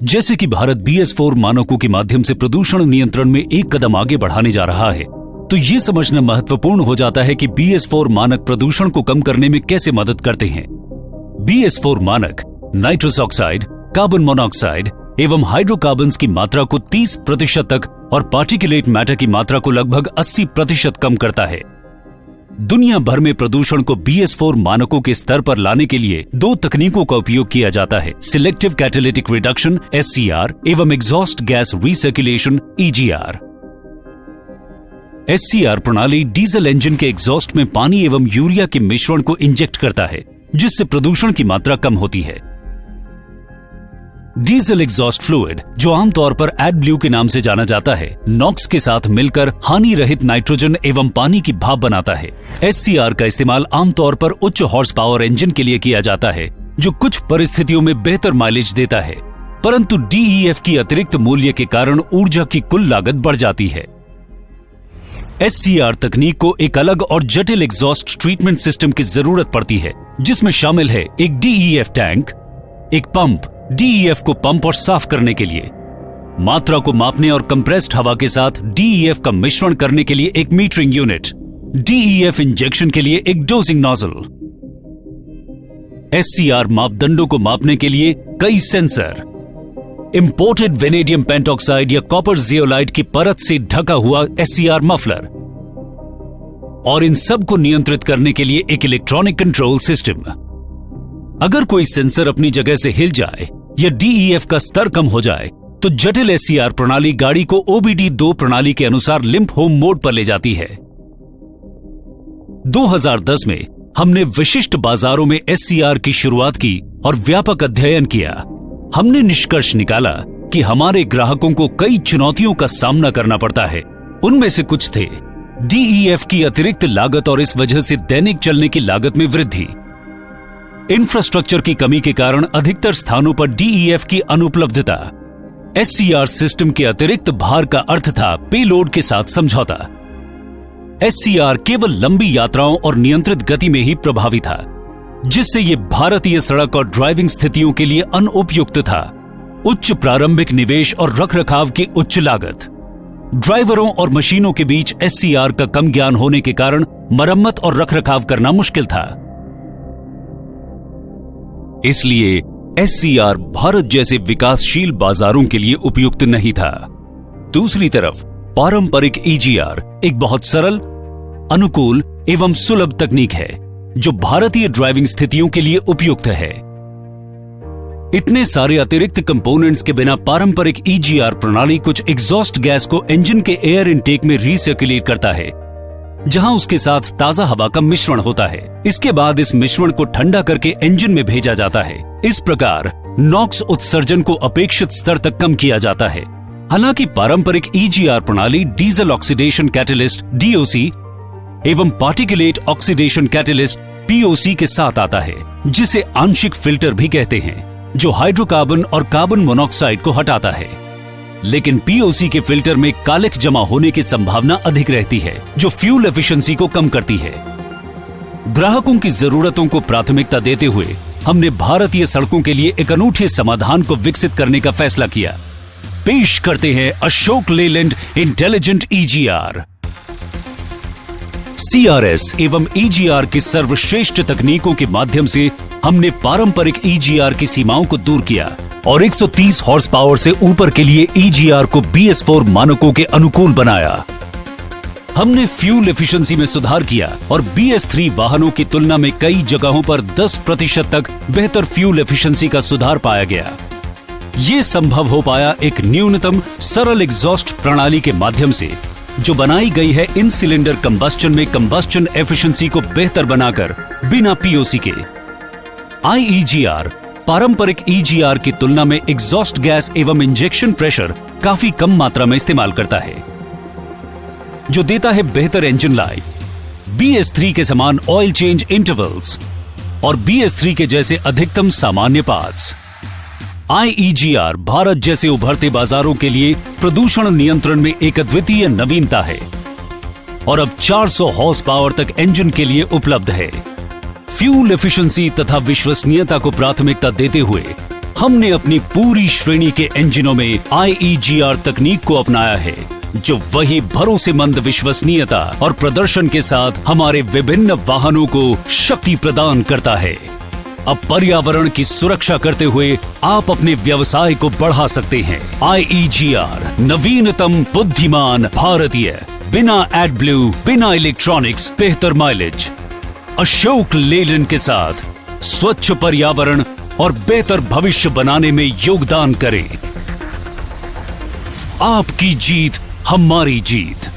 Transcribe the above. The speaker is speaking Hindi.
जैसे कि भारत BS4 मानकों के माध्यम से प्रदूषण नियंत्रण में एक कदम आगे बढ़ाने जा रहा है, तो ये समझना महत्वपूर्ण हो जाता है कि BS4 मानक प्रदूषण को कम करने में कैसे मदद करते हैं। BS4 मानक नाइट्रस ऑक्साइड, कार्बन मोनोऑक्साइड एवं हाइड्रोकार्बन्स की मात्रा को 30% तक और पार्टिकुलेट मैटर की मात्रा को लगभग 80% कम करता है। दुनिया भर में प्रदूषण को BS4 मानकों के स्तर पर लाने के लिए दो तकनीकों का उपयोग किया जाता है, सिलेक्टिव कैटालिटिक रिडक्शन SCR एवं exhaust gas recirculation EGR। SCR प्रणाली डीजल इंजन के एग्जॉस्ट में पानी एवं यूरिया के मिश्रण को इंजेक्ट करता है, जिससे प्रदूषण की मात्रा कम होती है। डीजल एग्जॉस्ट फ्लूइड, जो आमतौर पर एडब्ल्यू के नाम से जाना जाता है, नॉक्स के साथ मिलकर हानि रहित नाइट्रोजन एवं पानी की भाप बनाता है। SCR का इस्तेमाल आमतौर पर उच्च हॉर्स पावर इंजन के लिए किया जाता है, जो कुछ परिस्थितियों में बेहतर माइलेज देता है, परंतु DEF की अतिरिक्त मूल्य के कारण ऊर्जा की कुल लागत बढ़ जाती है। SCR तकनीक को एक अलग और जटिल एग्जॉस्ट ट्रीटमेंट सिस्टम की जरूरत पड़ती है, जिसमें शामिल है एक DEF टैंक, एक पंप DEF को पंप और साफ करने के लिए, मात्रा को मापने और कंप्रेस्ड हवा के साथ DEF का मिश्रण करने के लिए एक मीटरिंग यूनिट, DEF इंजेक्शन के लिए एक डोजिंग नोजल, SCR मापदंडों को मापने के लिए कई सेंसर, इंपोर्टेड वेनेडियम पेंटॉक्साइड या कॉपर जियोलाइट की परत से ढका हुआ SCR मफलर, और इन सब को नियंत्रित करने के लिए एक इलेक्ट्रॉनिक कंट्रोल सिस्टम। अगर कोई सेंसर अपनी जगह से हिल जाए या DEF का स्तर कम हो जाए, तो जटिल SCR प्रणाली गाड़ी को OBD2 प्रणाली के अनुसार लिम्प होम मोड पर ले जाती है। 2010 में हमने विशिष्ट बाजारों में SCR की शुरुआत की और व्यापक अध्ययन किया। हमने निष्कर्ष निकाला कि हमारे ग्राहकों को कई चुनौतियों का सामना करना पड़ता है। उनमें से कुछ थे DEF की अतिरिक्त लागत और इस वजह से दैनिक चलने की लागत में वृद्धि, इंफ्रास्ट्रक्चर की कमी के कारण अधिकतर स्थानों पर DEF की अनुपलब्धता, SCR सिस्टम के अतिरिक्त भार का अर्थ था पेलोड के साथ समझौता। SCR केवल लंबी यात्राओं और नियंत्रित गति में ही प्रभावी था, जिससे ये भारतीय सड़क और ड्राइविंग स्थितियों के लिए अनुपयुक्त था। उच्च प्रारंभिक निवेश और रखरखाव की उच्च लागत, ड्राइवरों और मशीनों के बीच SCR का कम ज्ञान होने के कारण मरम्मत और रखरखाव करना मुश्किल था। इसलिए SCR भारत जैसे विकासशील बाजारों के लिए उपयुक्त नहीं था। दूसरी तरफ पारंपरिक EGR एक बहुत सरल, अनुकूल एवं सुलभ तकनीक है, जो भारतीय ड्राइविंग स्थितियों के लिए उपयुक्त है। इतने सारे अतिरिक्त कंपोनेंट्स के बिना पारंपरिक EGR प्रणाली कुछ एग्जॉस्ट गैस को इंजन के एयर इनटेक में रीसर्कुलेट करता है, जहां उसके साथ ताजा हवा का मिश्रण होता है। इसके बाद इस मिश्रण को ठंडा करके इंजन में भेजा जाता है। इस प्रकार नॉक्स उत्सर्जन को अपेक्षित स्तर तक कम किया जाता है। हालांकि पारंपरिक EGR प्रणाली डीजल ऑक्सीडेशन कैटलिस्ट DOC एवं पार्टिकुलेट ऑक्सीडेशन कैटलिस्ट POC के साथ आता है, जिसे आंशिक फिल्टर भी कहते हैं, जो हाइड्रोकार्बन और कार्बन मोनोऑक्साइड को हटाता है। लेकिन POC के फिल्टर में कालिख जमा होने की संभावना अधिक रहती है, जो फ्यूल एफिशिएंसी को कम करती है। ग्राहकों की जरूरतों को प्राथमिकता देते हुए हमने भारतीय सड़कों के लिए एक अनूठे समाधान को विकसित करने का फैसला किया। पेश करते हैं Ashok Leyland intelligent EGR। CRS एवं EGR की सर्वश्रेष्ठ तकनीकों के माध्यम से हमने पारंपरिक EGR की सीमाओं को दूर किया और 130 हॉर्स पावर से ऊपर के लिए EGR को BS4 मानकों के अनुकूल बनाया। हमने फ्यूल एफिशिएंसी में सुधार किया और BS3 वाहनों की तुलना में कई जगहों पर 10% तक बेहतर फ्यूल एफिशिएंसी का सुधार पाया गया। ये संभव हो पाया एक न्यूनतम सरल एग्जॉस्ट प्रणाली के माध्यम से, जो बनाई गई है इन सिलेंडर कंबस्टन में कंबस्टन एफिशिएंसी को बेहतर बनाकर बिना POC के। IEGR पारंपरिक EGR की तुलना में एग्जॉस्ट गैस एवं इंजेक्शन प्रेशर काफी कम मात्रा में इस्तेमाल करता है, जो देता है बेहतर इंजन लाइफ, BS3 के समान ऑयल चेंज इंटरवल्स और BS3 के जैसे अधिकतम सामान्य पार्ट्स। IEGR भारत जैसे उभरते बाजारों के लिए प्रदूषण नियंत्रण में एक अद्वितीय नवीनता है और अब 400 हॉर्स पावर तक इंजन के लिए उपलब्ध है। फ्यूल एफिशिएंसी तथा विश्वसनीयता को प्राथमिकता देते हुए हमने अपनी पूरी श्रेणी के इंजनों में IEGR तकनीक को अपनाया है, जो वही भरोसेमंद विश्वसनीयता और प्रदर्शन के साथ हमारे विभिन्न वाहनों को शक्ति प्रदान करता है। अब पर्यावरण की सुरक्षा करते हुए आप अपने व्यवसाय को बढ़ा सकते हैं। IEGR नवीनतम बुद्धिमान भारतीय, बिना एडब्लू, बिना इलेक्ट्रॉनिक्स, बेहतर माइलेज, अशोक लेलैंड के साथ स्वच्छ पर्यावरण और बेहतर भविष्य बनाने में योगदान करें। आपकी जीत हमारी जीत।